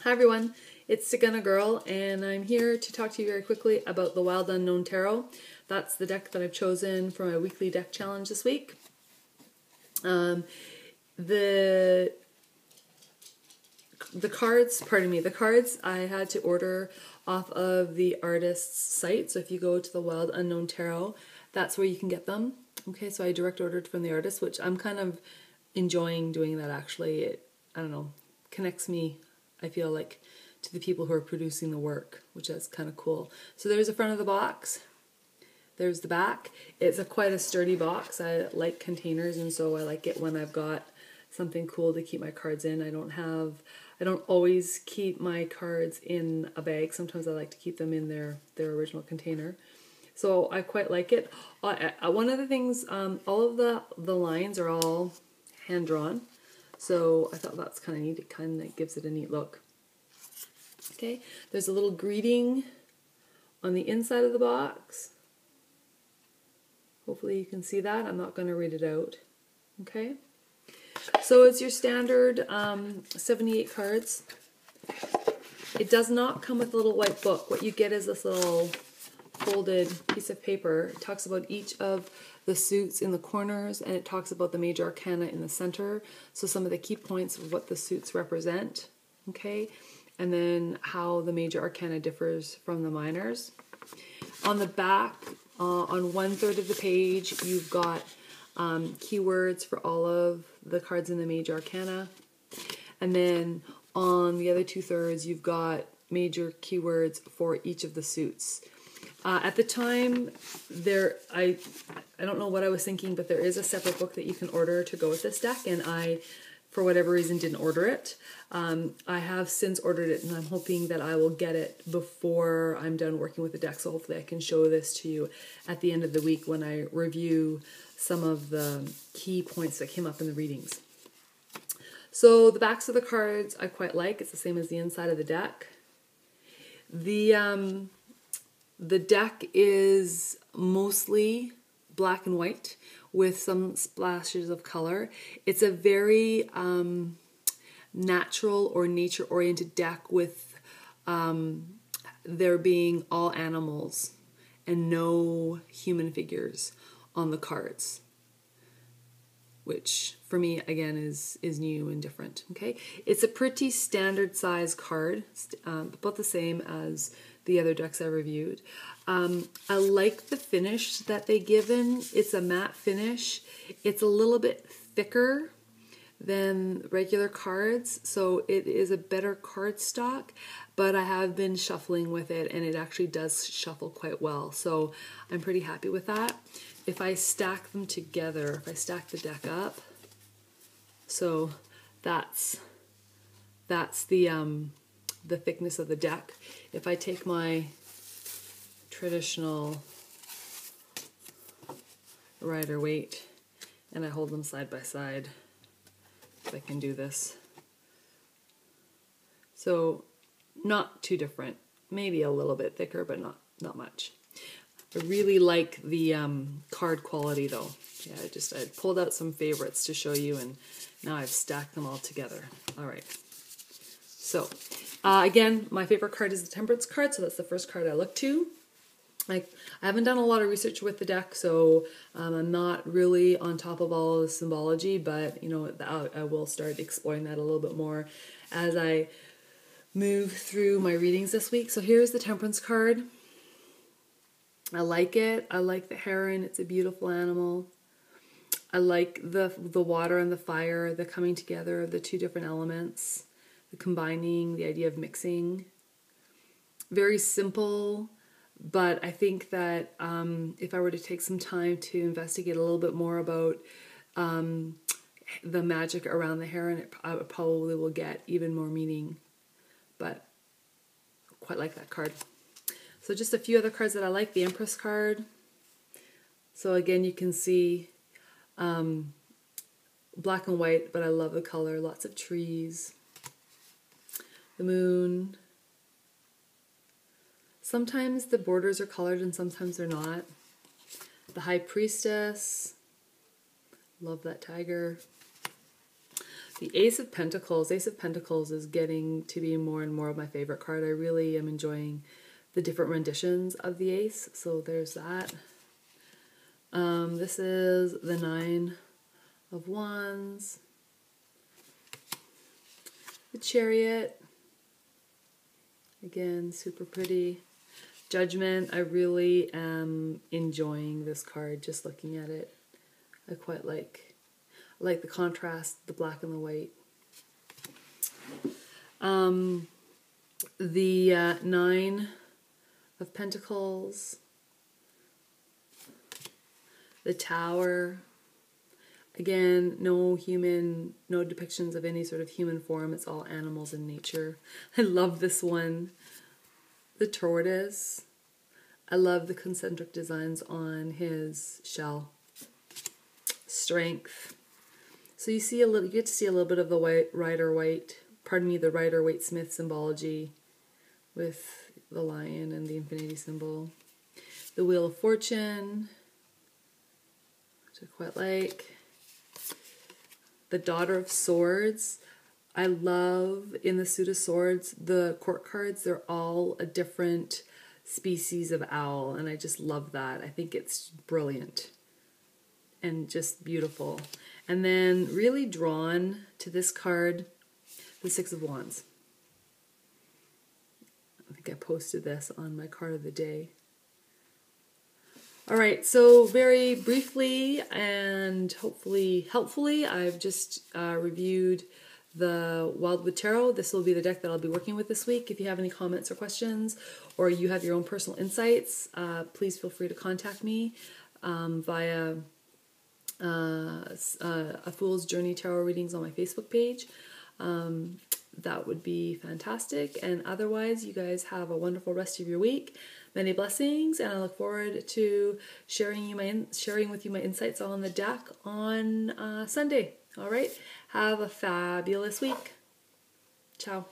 Hi everyone, it's Sigana Girl, and I'm here to talk to you very quickly about the Wild Unknown Tarot. That's the deck that I've chosen for my weekly deck challenge this week. The cards I had to order off of the artist's site. So if you go to the Wild Unknown Tarot, that's where you can get them. Okay, so I direct ordered from the artist, which I'm kind of enjoying doing that actually. It, I don't know, connects me, I feel like, to the people who are producing the work, which is kind of cool. So there's the front of the box. There's the back. It's quite a sturdy box. I like containers, and so I like it when I've got something cool to keep my cards in. I don't always keep my cards in a bag. Sometimes I like to keep them in their original container. So I quite like it. One of the things, all of the lines are all hand drawn. So I thought that's kind of neat. It kind of gives it a neat look. Okay, there's a little greeting on the inside of the box. Hopefully you can see that. I'm not going to read it out. Okay, so it's your standard 78 cards. It does not come with a little white book. What you get is this little folded piece of paper. It talks about each of the suits in the corners, and it talks about the major arcana in the center. So some of the key points of what the suits represent. Okay, and then how the major arcana differs from the minors. On the back, on 1/3 of the page, you've got keywords for all of the cards in the major arcana. And then on the other 2/3, you've got major keywords for each of the suits. At the time, I don't know what I was thinking, but there is a separate book that you can order to go with this deck, and I, for whatever reason, didn't order it. I have since ordered it, and I'm hoping that I will get it before I'm done working with the deck, so hopefully I can show this to you at the end of the week when I review some of the key points that came up in the readings. So the backs of the cards I quite like. It's the same as the inside of the deck. The deck is mostly black and white with some splashes of color. It's a very natural or nature-oriented deck with there being all animals and no human figures on the cards, which for me again is new and different. Okay, it's a pretty standard size card, about the same as the other decks I reviewed. I like the finish that they given. It's a matte finish. It's a little bit thicker than regular cards, so it is a better card stock, but I have been shuffling with it and it actually does shuffle quite well, so I'm pretty happy with that. If I stack them together, if I stack the deck up, so that's the thickness of the deck. If I take my traditional Rider-Waite and I hold them side by side, if I can do this. So not too different, maybe a little bit thicker, but not much. I really like the card quality though. Yeah, I pulled out some favorites to show you, and now I've stacked them all together. All right. So again, my favorite card is the Temperance card, so that's the first card I look to. I haven't done a lot of research with the deck, so I'm not really on top of all the symbology, but you know, I will start exploring that a little bit more as I move through my readings this week. So here's the Temperance card. I like it. I like the heron. It's a beautiful animal. I like the water and the fire, the coming together of the two different elements, the combining, the idea of mixing. Very simple. But I think that if I were to take some time to investigate a little bit more about the magic around the heron, I probably will get even more meaning. But I quite like that card. So just a few other cards that I like. The Empress card. So again, you can see black and white, but I love the color. Lots of trees. The Moon. Sometimes the borders are colored and sometimes they're not. The High Priestess. Love that tiger. The Ace of Pentacles. Ace of Pentacles is getting to be more and more of my favorite card. I really am enjoying the different renditions of the Ace. So there's that. This is the Nine of Wands. The Chariot. Again, super pretty. Judgment. I really am enjoying this card, just looking at it. I quite like the contrast, the black and the white. The Nine of Pentacles. The Tower. Again, no depictions of any sort of human form. It's all animals in nature. I love this one. The Tortoise. I love the concentric designs on his shell. Strength. So you get to see a little bit of the the Rider-Waite-Smith symbology with the lion and the infinity symbol. The Wheel of Fortune, which I quite like. The Daughter of Swords. I love in the Suit of Swords, the court cards, they're all a different species of owl, and I just love that. I think it's brilliant and just beautiful. And then really drawn to this card, the Six of Wands. I think I posted this on my card of the day. All right, so very briefly and hopefully helpfully, I've just reviewed the Wildwood Tarot. This will be the deck that I'll be working with this week. If you have any comments or questions, or you have your own personal insights, please feel free to contact me via A Fool's Journey Tarot Readings on my Facebook page. That would be fantastic. And otherwise, you guys have a wonderful rest of your week. Many blessings, and I look forward to sharing with you my insights on the deck on Sunday. All right, have a fabulous week. Ciao.